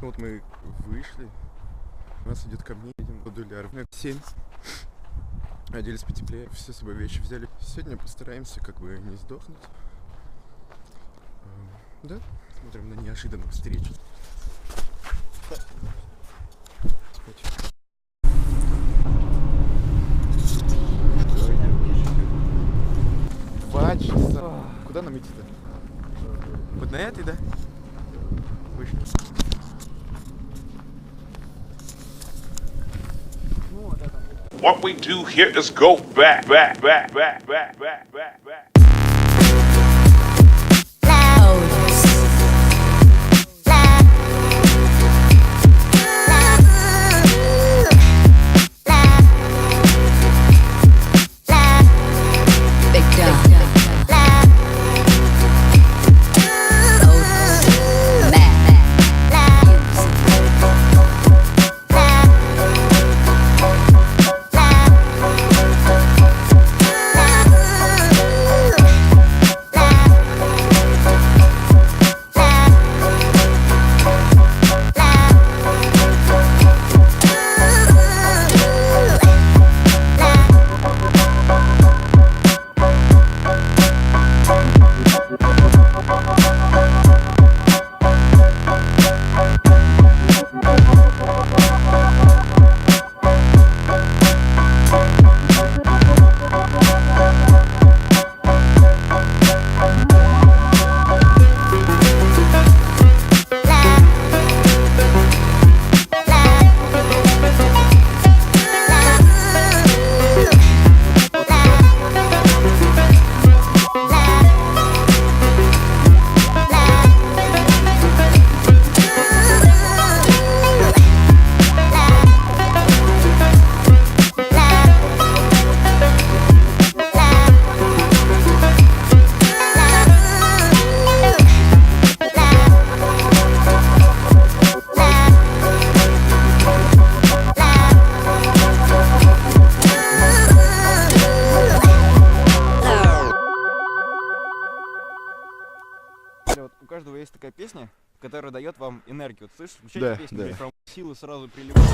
Ну вот мы вышли, у нас идет ко мне, едем по Дуляр. 7. Оделись потеплее, все с собой вещи взяли. Сегодня постараемся как бы не сдохнуть. Да, смотрим на неожиданную встречу. Спать. 2 часа. Куда нам идти-то? Вот на этой, да? Вышли. What we do here is go back. Вот у каждого есть такая песня, которая дает вам энергию. Вот слышишь, Да, песню, да. и прям силы сразу приливают.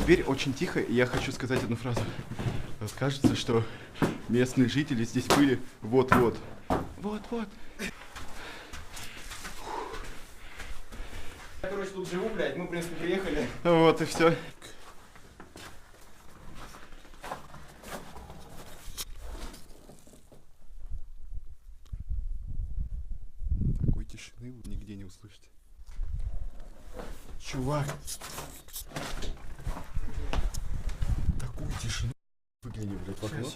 Теперь очень тихо, и я хочу сказать одну фразу. Вот кажется, что местные жители здесь были вот-вот. Вот-вот. Я, короче, тут тут живу, блядь, мы, в принципе, приехали. Вот и все. Такой тишины вы нигде не услышите. Чувак! Такую тишину выгляни, блядь, в окно.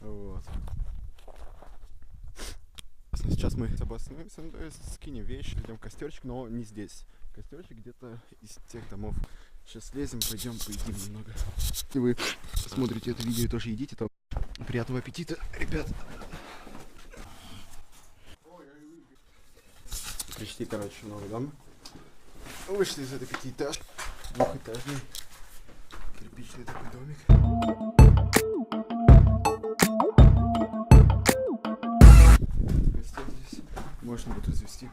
Вот. Сейчас мы обоснуемся, то есть скинем вещи, идем костерчик, но не здесь. Костерчик где-то из тех домов. Сейчас слезем, пойдем поедим немного. Если вы смотрите это видео и тоже едите, то приятного аппетита, ребят. Почти, короче, новый дом. Вышли из этой пятиэтажки. Двухэтажный кирпичный такой домик. Здесь можно будет развести.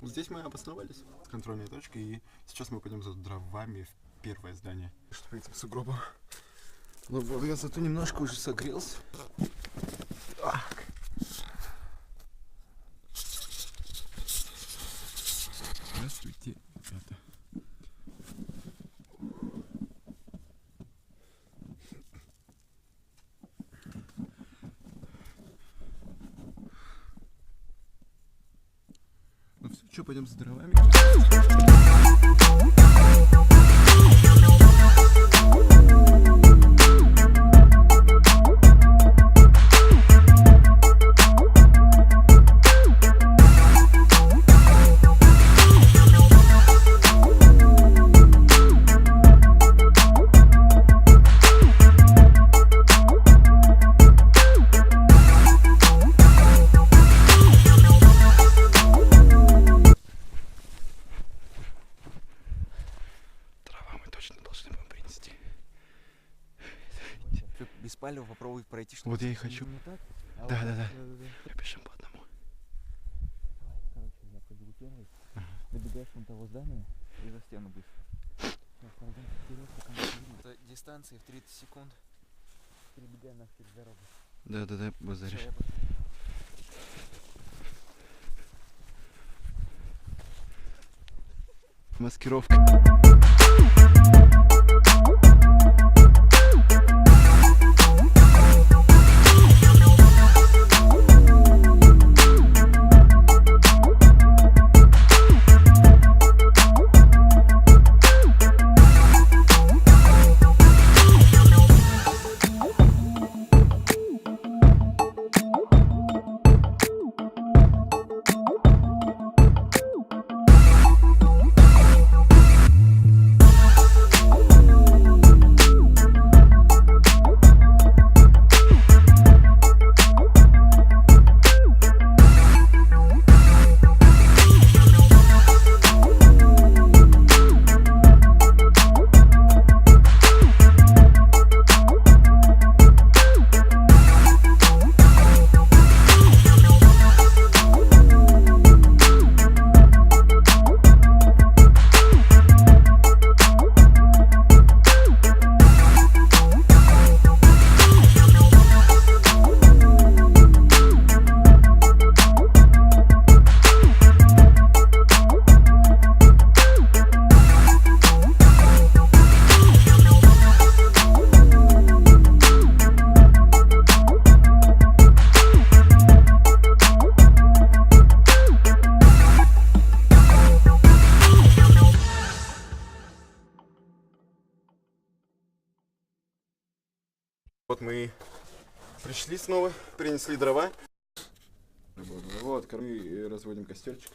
Здесь мы обосновались с контрольной точкой, и сейчас мы пойдем за дровами в первое здание. Что по этим сугробам? Ну вот, я зато немножко уже согрелся. Так. Здравствуйте, ребята. Ну все, что, пойдем за дровами? Без палева попробуй пройти, что Вот я и хочу. Да. Бежим по одному. Короче, я пойду первый. Добегаешь вон того здания и за стену быстро. Это дистанция в 30 секунд. Перебегай нах через дорогу. Да, базаришь. Маскировка. Вот мы пришли снова, принесли дрова. Вот, мы разводим костерчик.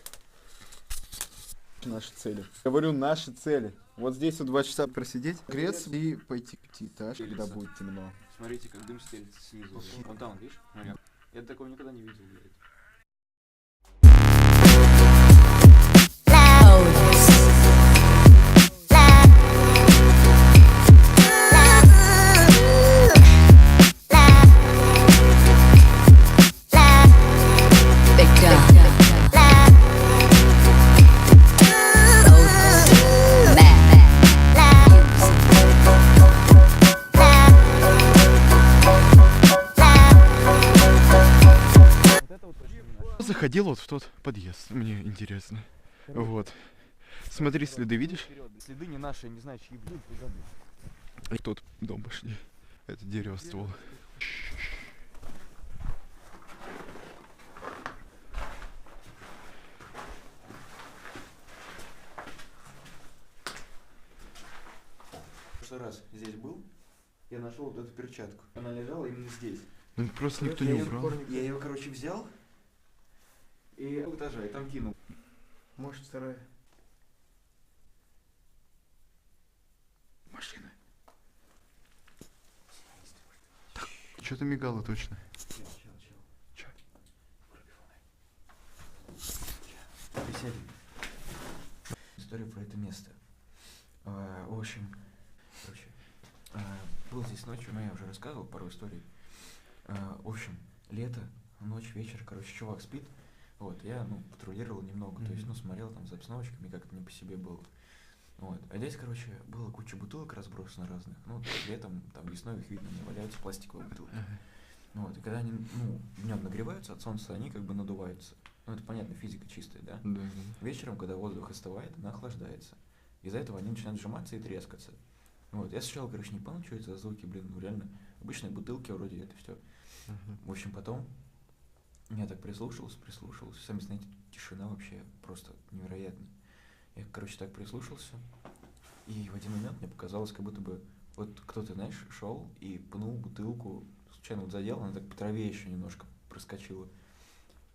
Наши цели. Говорю, наши цели. Вот здесь вот 2 часа просидеть, греться и пойти к пятиэтажке, когда будет темно. Смотрите, как дым стелится снизу. Вон там, видишь? Я такого никогда не видел, блядь. Заходил вот в тот подъезд, мне интересно. Вот. Смотри, следы видишь? Следы не наши, я не знаю, чьи, блин, И тот дом пошли. Это дерево ствол. В прошлый раз здесь был, я нашел вот эту перчатку. Она лежала именно здесь. Ну просто никто не убрал. Я ее, короче, взял и у этажа, и там кинул. Может, вторая. Машина. Что-то мигало точно. Чё? Присядем. История про это место. В общем, короче, был здесь ночью, но я уже рассказывал пару историй. В общем, лето, ночь, вечер, короче, чувак спит. Вот, я, патрулировал немного, то есть, смотрел там за обстановочками, как это не по себе было. Вот, а здесь, короче, была куча бутылок разбросано разных, летом, там, весной их видно, не валяются пластиковые бутылки. Вот, и когда они, днем нагреваются от солнца, они как бы надуваются. Это понятно, физика чистая, да? Да. Вечером, когда воздух остывает, она охлаждается. Из-за этого они начинают сжиматься и трескаться. Вот, я сначала, короче, не понял, что это за звуки, реально, обычные бутылки вроде это все. В общем, потом я так прислушался, сами знаете, тишина вообще просто невероятная. Я, короче, так прислушался, и в один момент мне показалось, как будто бы вот кто-то, знаешь, шел и пнул бутылку, случайно вот задел, она так по траве еще немножко проскочила.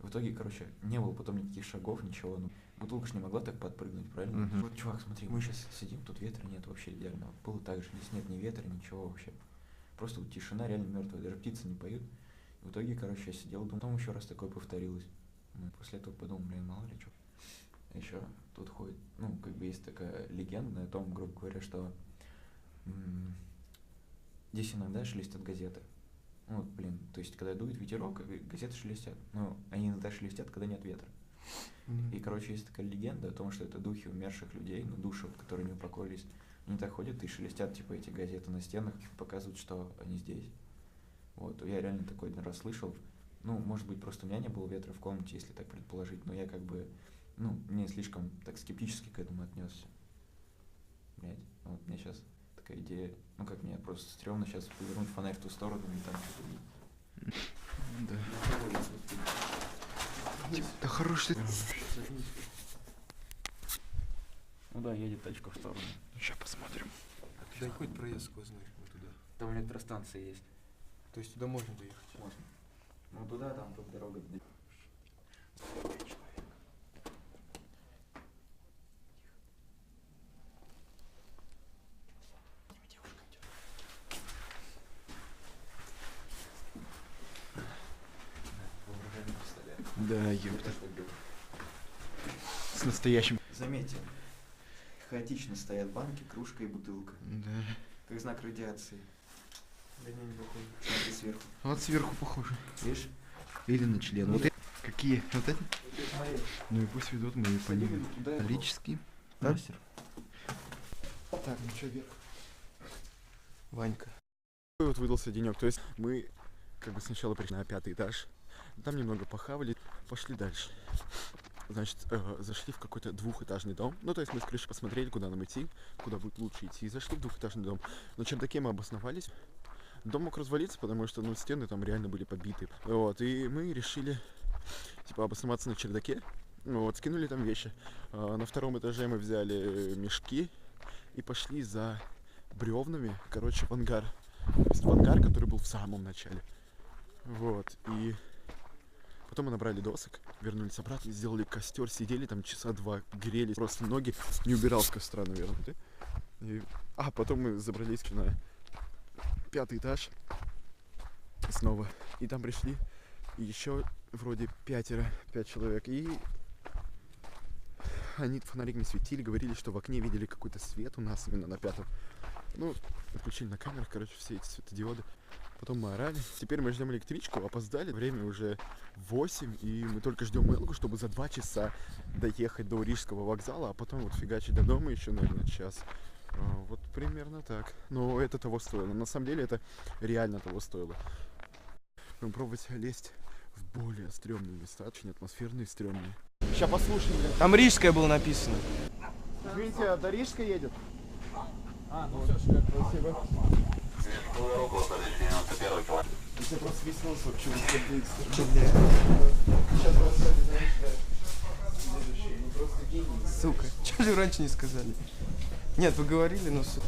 В итоге, короче, не было потом никаких шагов, ничего, бутылка же не могла так подпрыгнуть, правильно? Вот, чувак, смотри, мы сейчас сидим, тут ветра нет вообще идеально. Было так же, здесь нет ни ветра, ничего вообще. Просто вот тишина реально мертвая, даже птицы не поют. В итоге, короче, я сидел, думал, потом еще раз такое повторилось. После этого подумал, мало ли что. Еще тут ходит, есть такая легенда о том, грубо говоря, что здесь иногда шелестят газеты. То есть, когда дует ветерок, газеты шелестят. Они иногда шелестят, когда нет ветра. И, короче, есть такая легенда о том, что это духи умерших людей, души, которые не упокоились. Они так ходят и шелестят, типа, эти газеты на стенах, показывают, что они здесь. Вот, я реально такой один раз слышал. Может быть, просто у меня не было ветра в комнате, если так предположить, но я как бы, не слишком так скептически к этому отнесся. Блядь, вот мне сейчас такая идея, мне просто стрёмно сейчас повернуть фонарь в ту сторону и там что-то. Да. Да хорош ты. Да, едет тачка в сторону. Сейчас посмотрим. Да хоть проезд сквозной, вот туда. Там электростанция есть. То есть туда можно доехать? Можно. Туда, там тут дорога. Да, ёпта. С настоящим. Заметьте, хаотично стоят банки, кружка и бутылка. Да. Как знак радиации. Да не похоже. Смотри сверху. Вот сверху похоже. Видишь? Или на член. Вот эти. Какие? Вот эти? Смотри. Ну и пусть ведут, мы по ним. Металлические. Мастер. Так, что вверх? Ванька. Вот выдался денек. То есть мы как бы сначала пришли на 5-й этаж. Там немного похавали, пошли дальше. Значит, зашли в какой-то двухэтажный дом. То есть мы с крыши посмотрели, куда нам идти, куда будет лучше идти. И зашли в двухэтажный дом. На чердаке мы обосновались. Дом мог развалиться, потому что, стены там реально были побиты. Вот, и мы решили, обосноваться на чердаке. Вот, скинули там вещи. На 2-м этаже мы взяли мешки и пошли за бревнами, в ангар. То есть в ангар, который был в самом начале. Вот, и Потом мы набрали досок, вернулись обратно, сделали костер, сидели там часа 2, грелись, просто ноги не убирал с костра, наверное, да? Потом мы забрались на 5-й этаж снова, и там пришли еще вроде 5 человек, и они фонариками светили, говорили, что в окне видели какой-то свет у нас именно на 5-м. Ну, включили на камерах, короче, все эти светодиоды. Потом мы орали. Теперь мы ждем электричку, опоздали. Время уже 8, и мы только ждем Элгу, чтобы за 2 часа доехать до Рижского вокзала, а потом вот фигачить до дома еще, наверное, час. Вот примерно так. Но это того стоило. На самом деле это реально того стоило. Будем пробовать лезть в более стрёмные места, очень атмосферные, стрёмные. Сейчас послушаем, блядь. Там Рижская было написано. Видите, до Рижска едет? Ну все, шикарно. Спасибо. Это просто весь нос вообще выходит. Сейчас просто, Сука, чё же раньше не сказали? Нет, вы говорили, но сука.